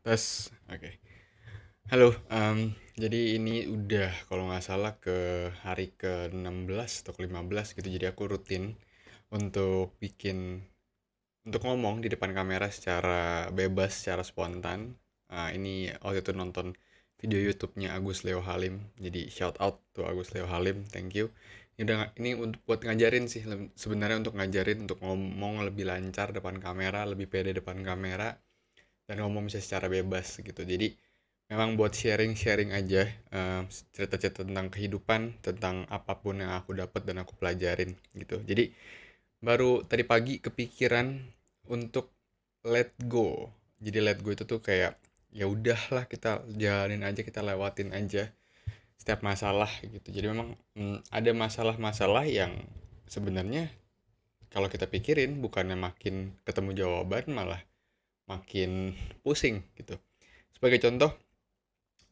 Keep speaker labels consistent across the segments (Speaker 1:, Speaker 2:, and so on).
Speaker 1: Tes, oke. Halo, jadi ini udah kalau nggak salah ke hari ke-16 atau ke-15 gitu. Jadi aku rutin untuk untuk ngomong di depan kamera secara bebas, secara spontan. Ini waktu itu nonton video YouTube-nya Agus Leo Halim. Jadi shout out to Agus Leo Halim, thank you. Ini untuk buat ngajarin sih, sebenarnya untuk ngajarin untuk ngomong lebih lancar depan kamera, lebih pede depan kamera dan ngomong bisa secara bebas gitu. Jadi memang buat sharing-sharing aja, cerita-cerita tentang kehidupan, tentang apapun yang aku dapat dan aku pelajarin gitu. Jadi baru tadi pagi kepikiran untuk let go. Jadi let go itu tuh kayak ya udahlah kita jalanin aja, kita lewatin aja setiap masalah gitu. Jadi memang ada masalah-masalah yang sebenarnya kalau kita pikirin bukannya makin ketemu jawaban malah makin pusing gitu. Sebagai contoh,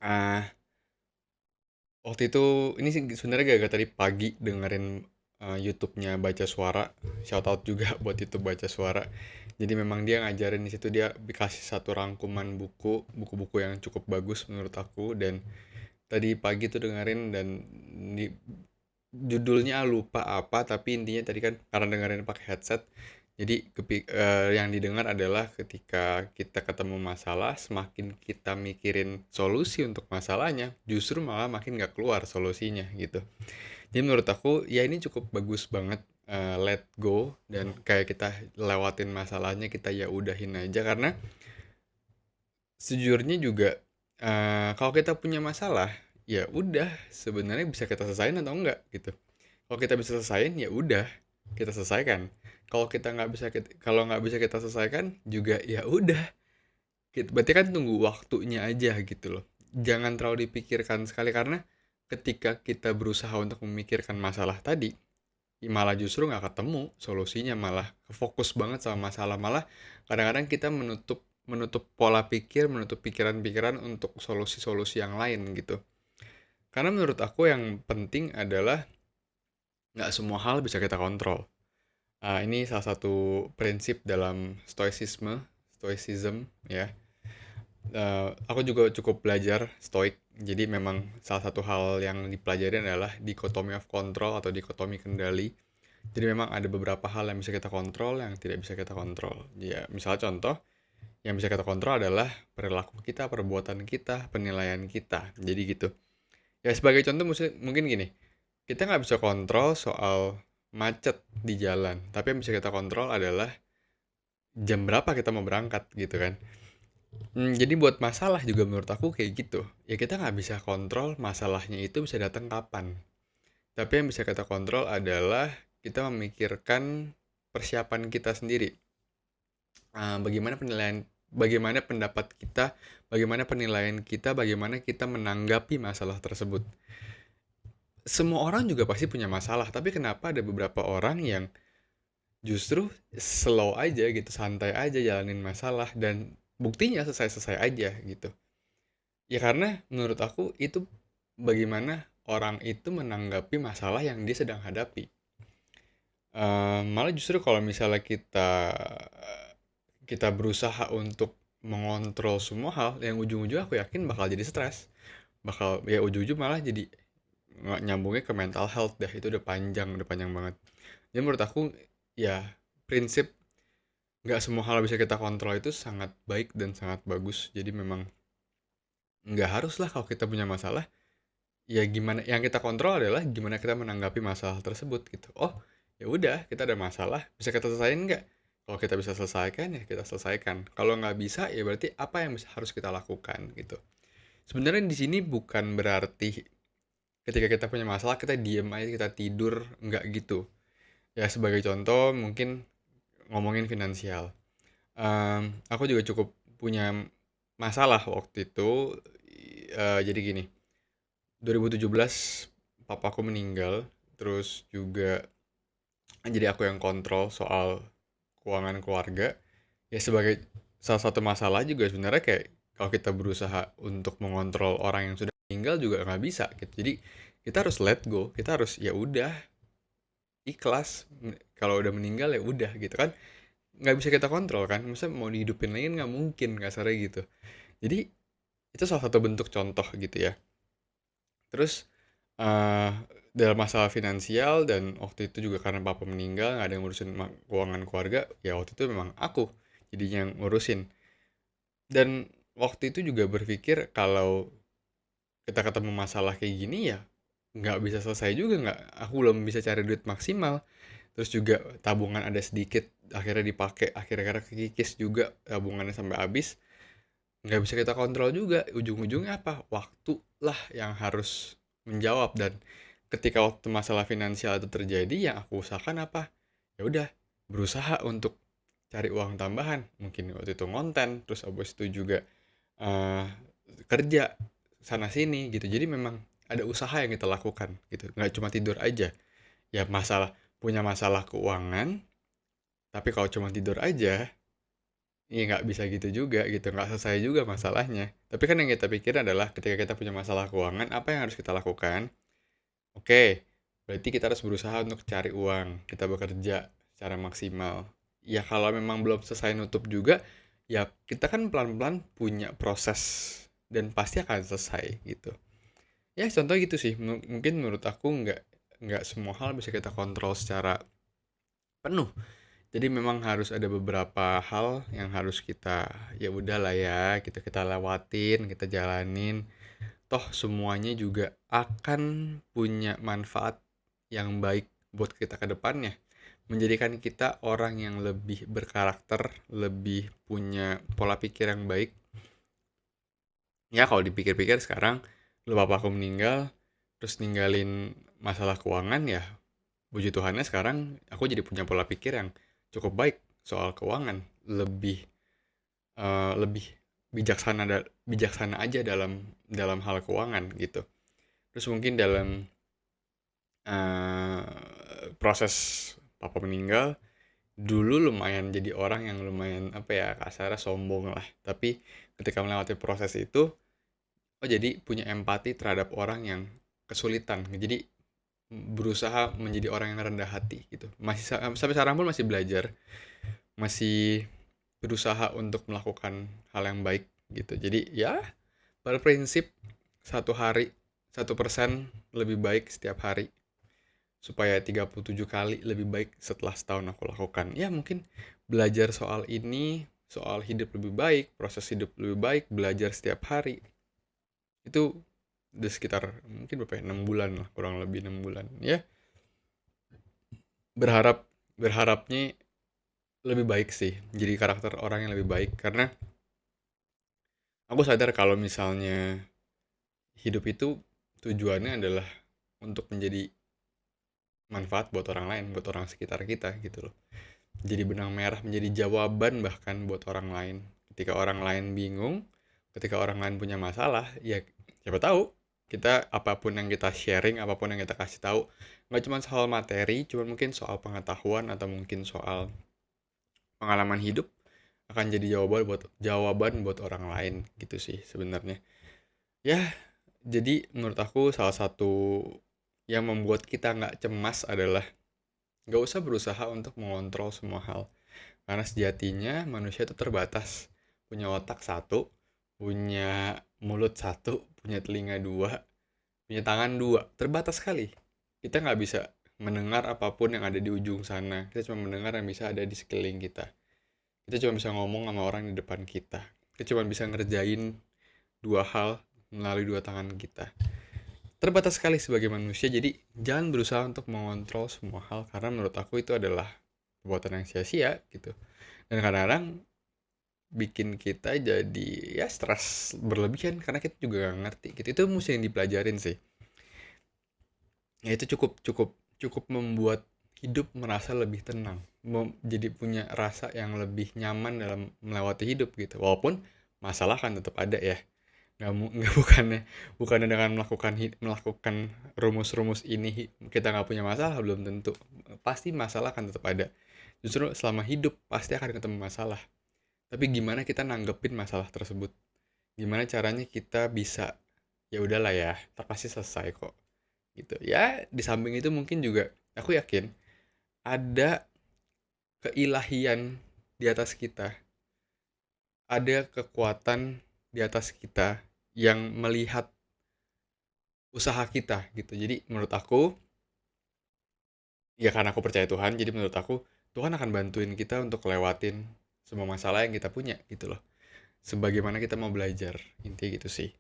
Speaker 1: ah waktu itu ini sih sebenarnya gak tadi pagi dengerin YouTube-nya Baca Suara, shout out juga buat itu Baca Suara. Jadi memang dia ngajarin di situ dia dikasih satu rangkuman buku-buku yang cukup bagus menurut aku dan tadi pagi tuh dengerin dan di, judulnya lupa apa tapi intinya tadi kan karena dengerin pakai headset jadi yang didengar adalah ketika kita ketemu masalah semakin kita mikirin solusi untuk masalahnya justru malah makin nggak keluar solusinya gitu. Jadi menurut aku ya ini cukup bagus banget, let go dan kayak kita lewatin masalahnya kita ya udahin aja karena sejujurnya juga kalau kita punya masalah ya udah sebenarnya bisa kita selesain atau enggak gitu. Kalau kita bisa selesaiin ya udah kita selesaikan. Kalau nggak bisa kita selesaikan juga ya udah. Berarti kan tunggu waktunya aja gitu loh. Jangan terlalu dipikirkan sekali karena ketika kita berusaha untuk memikirkan masalah tadi, malah justru nggak ketemu solusinya, malah fokus banget sama masalah, malah kadang-kadang kita menutup menutup pola pikir, menutup pikiran-pikiran untuk solusi-solusi yang lain gitu. Karena menurut aku yang penting adalah nggak semua hal bisa kita kontrol. Ini salah satu prinsip dalam stoicism ya. Aku juga cukup belajar stoik. Jadi memang salah satu hal yang dipelajari adalah dikotomi of control atau dikotomi kendali. Jadi memang ada beberapa hal yang bisa kita kontrol, yang tidak bisa kita kontrol. Ya, misalnya contoh, yang bisa kita kontrol adalah perilaku kita, perbuatan kita, penilaian kita. Jadi gitu. Ya sebagai contoh mungkin gini, kita nggak bisa kontrol soal macet di jalan, tapi yang bisa kita kontrol adalah jam berapa kita mau berangkat gitu kan. Jadi buat masalah juga menurut aku kayak gitu. Ya kita nggak bisa kontrol masalahnya itu bisa datang kapan. Tapi yang bisa kita kontrol adalah kita memikirkan persiapan kita sendiri. Bagaimana pendapat kita, bagaimana penilaian kita, bagaimana kita menanggapi masalah tersebut. Semua orang juga pasti punya masalah, tapi kenapa ada beberapa orang yang justru slow aja gitu, santai aja jalanin masalah dan buktinya selesai-selesai aja gitu. Ya karena menurut aku itu bagaimana orang itu menanggapi masalah yang dia sedang hadapi. Malah justru kalau misalnya kita berusaha untuk mengontrol semua hal, yang ujung-ujung aku yakin bakal jadi stres. Bakal ya ujung-ujung malah jadi nggak nyambungnya ke mental health dah, itu udah panjang banget. Jadi menurut aku ya prinsip nggak semua hal bisa kita kontrol itu sangat baik dan sangat bagus. Jadi memang nggak harus lah kalau kita punya masalah, ya gimana yang kita kontrol adalah gimana kita menanggapi masalah tersebut gitu. Oh, ya udah kita ada masalah, bisa kita selesaiin nggak? Kalau kita bisa selesaikan ya kita selesaikan. Kalau nggak bisa ya berarti apa yang harus kita lakukan gitu. Sebenarnya di sini bukan berarti ketika kita punya masalah kita diem aja kita tidur, nggak gitu. Ya sebagai contoh mungkin ngomongin finansial. Aku juga cukup punya masalah waktu itu. Jadi gini, 2017 papaku meninggal, terus juga jadi aku yang kontrol soal keuangan keluarga. Ya sebagai salah satu masalah juga sebenarnya kayak kalau kita berusaha untuk mengontrol orang yang sudah meninggal juga nggak bisa gitu. Jadi kita harus let go, kita harus ya udah ikhlas. Kalau udah meninggal ya udah gitu kan, nggak bisa kita kontrol kan. Masa mau dihidupin lagi kan nggak mungkin kasarnya gitu. Jadi itu salah satu bentuk contoh gitu ya. Terus eh dalam masalah finansial, dan waktu itu juga karena papa meninggal nggak ada yang ngurusin keuangan keluarga, ya waktu itu memang aku jadi yang ngurusin. Dan waktu itu juga berpikir kalau kita ketemu masalah kayak gini ya nggak bisa selesai juga, nggak, aku belum bisa cari duit maksimal. Terus juga tabungan ada sedikit, akhirnya dipakai, akhirnya kekikis juga tabungannya sampai habis. Nggak bisa kita kontrol juga, ujung-ujungnya apa, waktu lah yang harus menjawab. Dan ketika waktu masalah finansial itu terjadi, yang aku usahakan apa, ya udah berusaha untuk cari uang tambahan, mungkin waktu itu ngonten, terus abis itu juga eh, kerja sana sini gitu. Jadi memang ada usaha yang kita lakukan gitu, nggak cuma tidur aja. Ya masalah, punya masalah keuangan, tapi kalau cuma tidur aja, iya nggak bisa gitu juga gitu, nggak selesai juga masalahnya. Tapi kan yang kita pikir adalah ketika kita punya masalah keuangan, apa yang harus kita lakukan? Oke, berarti kita harus berusaha untuk cari uang, kita bekerja secara maksimal. Ya kalau memang belum selesai nutup juga, ya kita kan pelan-pelan punya proses dan pasti akan selesai gitu. Ya contoh gitu sih, mungkin menurut aku nggak semua hal bisa kita kontrol secara penuh. Jadi memang harus ada beberapa hal yang harus kita, ya udahlah ya, kita lewatin, kita jalanin. Toh semuanya juga akan punya manfaat yang baik buat kita ke depannya. Menjadikan kita orang yang lebih berkarakter, lebih punya pola pikir yang baik. Ya kalau dipikir-pikir sekarang, lu bapakku meninggal, terus ninggalin masalah keuangan, ya puji Tuhannya sekarang aku jadi punya pola pikir yang cukup baik soal keuangan, lebih lebih bijaksana aja dalam dalam hal keuangan gitu. Terus mungkin dalam proses papa meninggal, dulu lumayan jadi orang yang lumayan apa ya, kasarnya sombong lah. Tapi ketika melewati proses itu, oh jadi punya empati terhadap orang yang kesulitan. Jadi berusaha menjadi orang yang rendah hati gitu. Masih sampai sekarang pun masih belajar, masih berusaha untuk melakukan hal yang baik gitu. Jadi ya berprinsip satu hari 1% lebih baik setiap hari, supaya 37 kali lebih baik setelah setahun aku lakukan. Ya mungkin belajar soal ini, soal hidup lebih baik, proses hidup lebih baik, belajar setiap hari. Itu udah sekitar mungkin berapa ya, 6 bulan lah, kurang lebih 6 bulan. Ya berharap berharapnya lebih baik sih. Jadi karakter orang yang lebih baik, karena aku sadar kalau misalnya hidup itu tujuannya adalah untuk menjadi manfaat buat orang lain, buat orang sekitar kita gitu loh. Jadi benang merah, menjadi jawaban bahkan buat orang lain. Ketika orang lain bingung, ketika orang lain punya masalah, ya siapa tahu kita, apapun yang kita sharing, apapun yang kita kasih tahu, nggak cuma soal materi, cuma mungkin soal pengetahuan atau mungkin soal pengalaman hidup, akan jadi jawaban buat orang lain gitu sih sebenarnya. Ya, jadi menurut aku salah satu yang membuat kita nggak cemas adalah nggak usah berusaha untuk mengontrol semua hal. Karena sejatinya manusia itu terbatas. Punya otak satu, punya mulut satu, punya telinga dua, punya tangan dua. Terbatas sekali. Kita nggak bisa mendengar apapun yang ada di ujung sana. Kita cuma mendengar yang bisa ada di sekeliling kita. Kita cuma bisa ngomong sama orang di depan kita. Kita cuma bisa ngerjain dua hal melalui dua tangan kita. Terbatas sekali sebagai manusia, jadi jangan berusaha untuk mengontrol semua hal, karena menurut aku itu adalah perbuatan yang sia-sia gitu. Dan kadang-kadang bikin kita jadi ya stres berlebihan karena kita juga gak ngerti gitu. Itu mesti yang dipelajarin sih. Ya itu cukup cukup cukup membuat hidup merasa lebih tenang. Jadi punya rasa yang lebih nyaman dalam melewati hidup gitu. Walaupun masalah kan tetap ada ya. Nggak bukannya dengan melakukan rumus-rumus ini kita nggak punya masalah, belum tentu. Pasti masalah kan tetap ada. Justru selama hidup pasti akan ketemu masalah. Tapi gimana kita nanggepin masalah tersebut? Gimana caranya kita bisa, ya udahlah ya, ntar pasti selesai kok. Gitu. Ya, di samping itu mungkin juga aku yakin ada keilahian di atas kita. Ada kekuatan di atas kita yang melihat usaha kita gitu. Jadi menurut aku, ya karena aku percaya Tuhan, jadi menurut aku Tuhan akan bantuin kita untuk lewatin semua masalah yang kita punya gitu loh. Sebagaimana kita mau belajar, intinya gitu sih.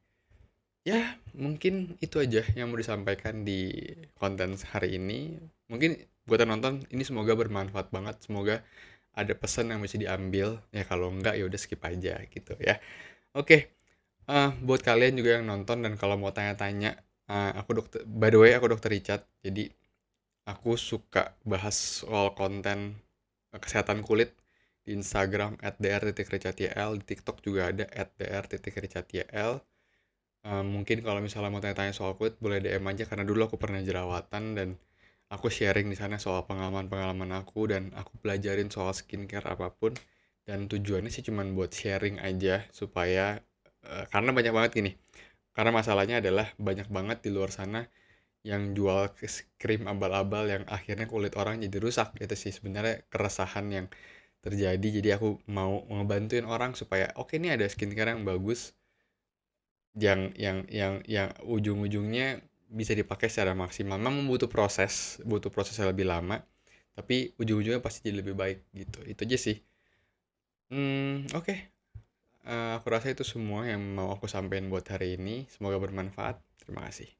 Speaker 1: Ya, mungkin itu aja yang mau disampaikan di konten hari ini. Mungkin buat yang nonton ini semoga bermanfaat banget. Semoga ada pesan yang bisa diambil. Ya kalau enggak ya udah skip aja gitu ya. Oke, buat kalian juga yang nonton dan kalau mau tanya-tanya, aku dokter, by the way aku dokter Richard. Jadi aku suka bahas soal konten kesehatan kulit di Instagram @dr.richardYL, di TikTok juga ada @dr.richardYL. Mungkin kalau misalnya mau tanya-tanya soal kulit boleh DM aja karena dulu aku pernah jerawatan dan aku sharing di sana soal pengalaman-pengalaman aku dan aku pelajarin soal skincare apapun dan tujuannya sih cuman buat sharing aja supaya karena banyak banget gini. Karena masalahnya adalah banyak banget di luar sana yang jual krim abal-abal yang akhirnya kulit orang jadi rusak. Itu sih sebenarnya keresahan yang terjadi. Jadi aku mau ngebantuin orang supaya oke ini ada skincare yang bagus yang ujung-ujungnya bisa dipakai secara maksimal. Memang butuh proses yang lebih lama, tapi ujung-ujungnya pasti jadi lebih baik gitu. Itu aja sih. Oke. Aku rasa itu semua yang mau aku sampaikan buat hari ini. Semoga bermanfaat. Terima kasih.